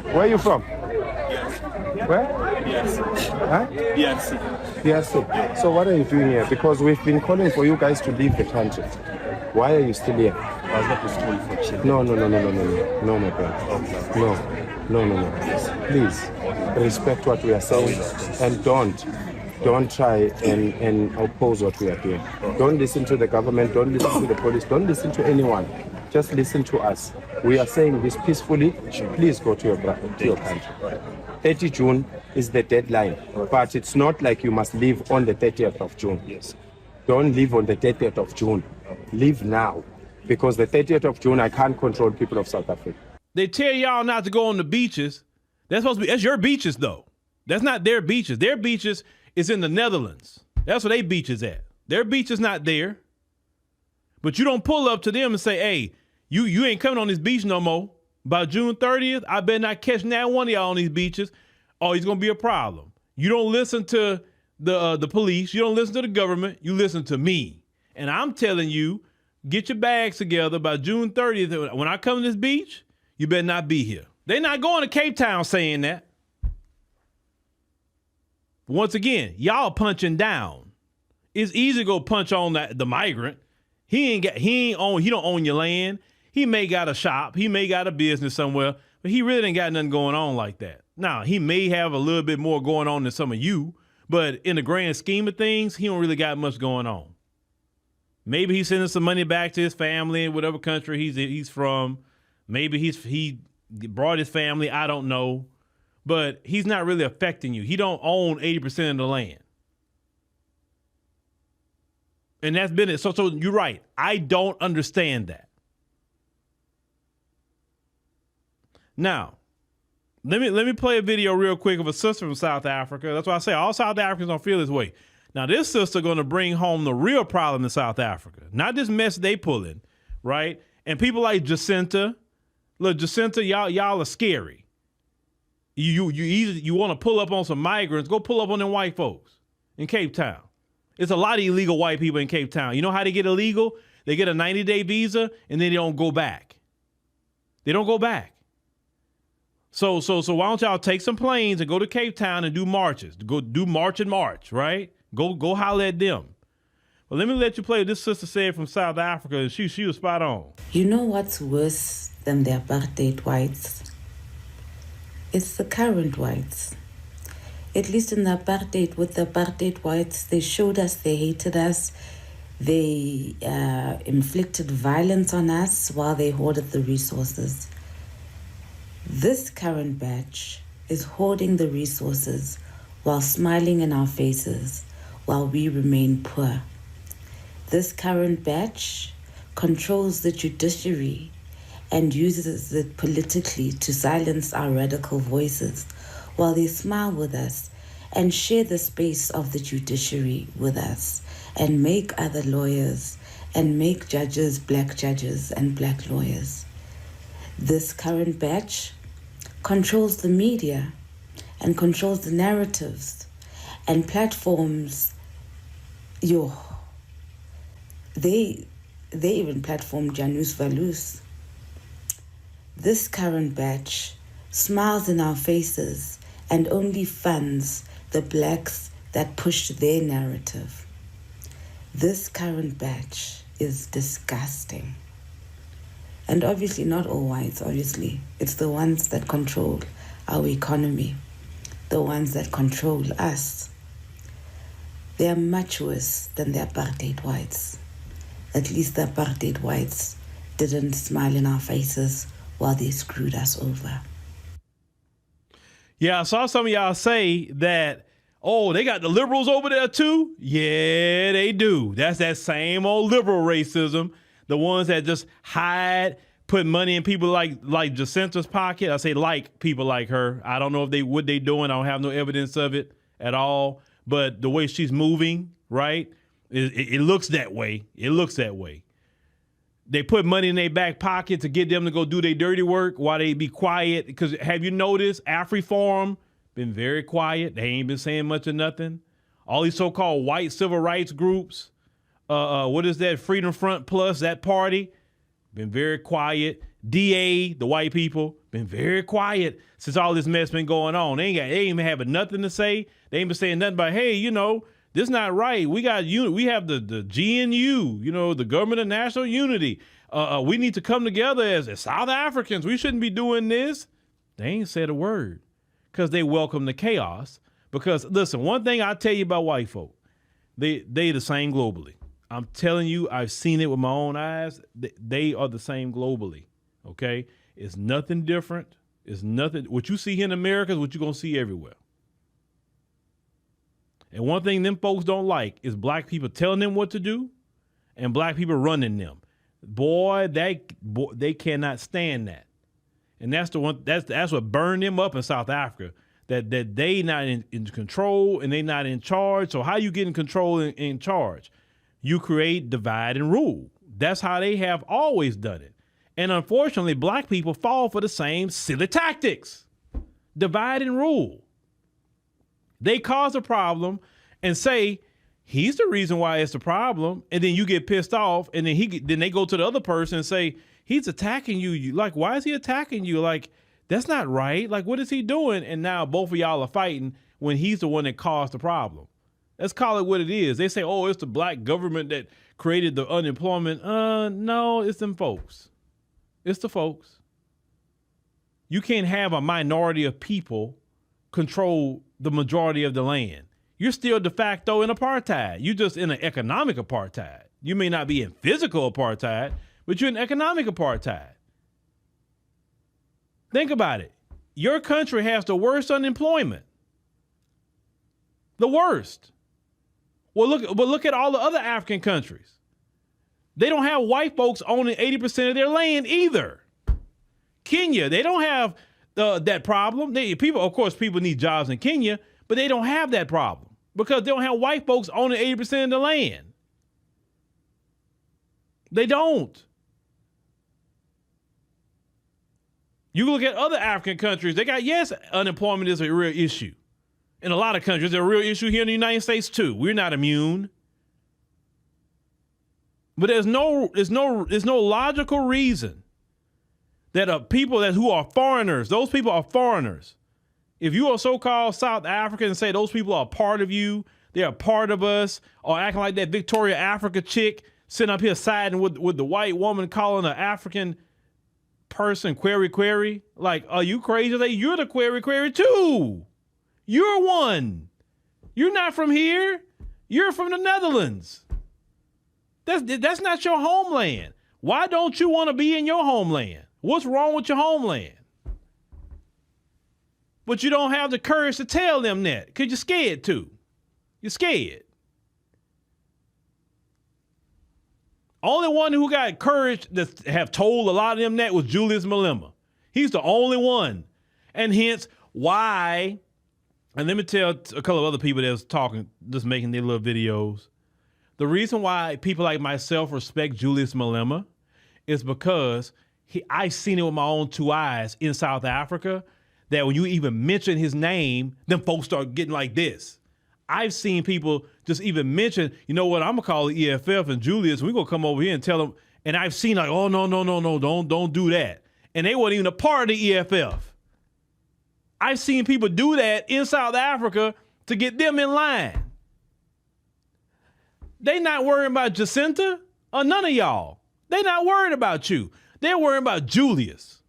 Where are you from? Yes. Where? Yes. Huh? Yes. Yes. So what are you doing here? Because we've been calling for you guys to leave the country. Why are you still here? I was not to school for children. No, my friend. No. Please respect what we are saying and don't try and oppose what we are doing. Don't listen to the government. Don't listen to the police. Don't listen to anyone. Just listen to us. We are saying this peacefully. Please go to your country. 30 June is the deadline, but it's not like you must leave on the 30th of June. Yes. Don't leave on the 30th of June. Leave now, because the 30th of June, I can't control people of South Africa. They tell y'all not to go on the beaches. That's your beaches, though. That's not their beaches. Their beaches is in the Netherlands. That's where they beaches at. Their beach is not there. But you don't pull up to them and say, hey, you ain't coming on this beach no more. By June 30th, I better not catch that one of y'all on these beaches, or it's going to be a problem. You don't listen to the police. You don't listen to the government. You listen to me. And I'm telling you, get your bags together by June 30th. When I come to this beach, you better not be here. They're not going to Cape Town saying that. Once again, y'all punching down. It's easy to go punch on the migrant. He don't own your land. He may got a shop. He may got a business somewhere, but he really ain't got nothing going on like that. Now, he may have a little bit more going on than some of you, but in the grand scheme of things, he don't really got much going on. Maybe he's sending some money back to his family in whatever country he's from. Maybe he brought his family. I don't know. But he's not really affecting you. He don't own 80% of the land. And that's been it. So you're right. I don't understand that. Now, let me play a video real quick of a sister from South Africa. That's why I say all South Africans don't feel this way. Now, this sister going to bring home the real problem in South Africa, not this mess they pulling, right? And people like Jacinta, look, Jacinta, y'all are scary. You want to pull up on some migrants, go pull up on them white folks in Cape Town. It's a lot of illegal white people in Cape Town. You know how they get illegal? They get a 90-day visa and then they don't go back. They don't go back. So why don't y'all take some planes and go to Cape Town and do marches? Go do March and March, right? Go holler at them. Well, let me let you play what this sister said from South Africa, and she was spot on. You know what's worse than the apartheid whites? It's the current whites. At least in the apartheid, with the apartheid whites, they showed us, they hated us, they inflicted violence on us while they hoarded the resources. This current batch is hoarding the resources while smiling in our faces while we remain poor. This current batch controls the judiciary and uses it politically to silence our radical voices while they smile with us and share the space of the judiciary with us and make other lawyers and make judges black judges and black lawyers. This current batch controls the media and controls the narratives and platforms. They even platform Janus Valus. This current batch smiles in our faces and only funds the blacks that push their narrative. This current batch is disgusting. And obviously not all whites, obviously. It's the ones that control our economy, the ones that control us. They are much worse than the apartheid whites. At least the apartheid whites didn't smile in our faces while they screwed us over. Yeah, I saw some of y'all say that, oh, they got the liberals over there too? Yeah, they do. That's that same old liberal racism. The ones that just hide, put money in people like Jacinta's pocket. I say like people like her. I don't know if what they doing. I don't have no evidence of it at all. But the way she's moving, right, it looks that way. It looks that way. They put money in their back pocket to get them to go do their dirty work while they be quiet. Because have you noticed AfriForum been very quiet? They ain't been saying much of nothing. All these so-called white civil rights groups, what is that, Freedom Front Plus, that party, been very quiet. DA, the white people, been very quiet since all this mess been going on. They ain't even having nothing to say. They ain't been saying nothing about, hey, you know, this not right. We have the GNU, you know, the Government of National Unity. We need to come together as South Africans. We shouldn't be doing this. They ain't said a word because they welcome the chaos. Because listen, one thing I tell you about white folk, they the same globally. I'm telling you, I've seen it with my own eyes. They are the same globally. Okay, it's nothing different. It's nothing. What you see here in America is what you're gonna see everywhere. And one thing them folks don't like is black people telling them what to do, and black people running them. Boy, they cannot stand that. And that's the one. That's what burned them up in South Africa. That they not in control and they not in charge. So how you get in control and in charge? You create, divide, and rule. That's how they have always done it. And unfortunately, black people fall for the same silly tactics. Divide and rule. They cause a problem and say, he's the reason why it's a problem. And then you get pissed off. And then they go to the other person and say, he's attacking you. Like, why is he attacking you? Like, that's not right. Like, what is he doing? And now both of y'all are fighting when he's the one that caused the problem. Let's call it what it is. They say, oh, it's the black government that created the unemployment. No, it's them folks. It's the folks. You can't have a minority of people control the majority of the land. You're still de facto in apartheid. You're just in an economic apartheid. You may not be in physical apartheid, but you're in economic apartheid. Think about it. Your country has the worst unemployment. The worst. Well, look at all the other African countries. They don't have white folks owning 80% of their land either. Kenya, they don't have that problem. People need jobs in Kenya, but they don't have that problem because they don't have white folks owning 80% of the land. They don't. You look at other African countries, they got, yes, unemployment is a real issue. In a lot of countries, it's a real issue here in the United States too. We're not immune. But there's no logical reason that people who are foreigners, those people are foreigners. If you are so-called South African and say those people are a part of you, they're a part of us, or acting like that Victoria Africa chick sitting up here siding with the white woman calling an African person query. Like, are you crazy? You're the query too. You're one. You're not from here. You're from the Netherlands. That's not your homeland. Why don't you want to be in your homeland? What's wrong with your homeland? But you don't have the courage to tell them that because you're scared to. You're scared. Only one who got courage to have told a lot of them that was Julius Malema. He's the only one. And hence why, and let me tell a couple of other people that was talking, just making their little videos. The reason why people like myself respect Julius Malema is because I've seen it with my own two eyes in South Africa, that when you even mention his name, them folks start getting like this. I've seen people just even mention, you know what, I'm gonna call the EFF and Julius, we're gonna come over here and tell them, and I've seen like, oh, no, don't do that. And they weren't even a part of the EFF. I've seen people do that in South Africa to get them in line. They not worrying about Jacinta or none of y'all. They not worried about you. They're worrying about Julius.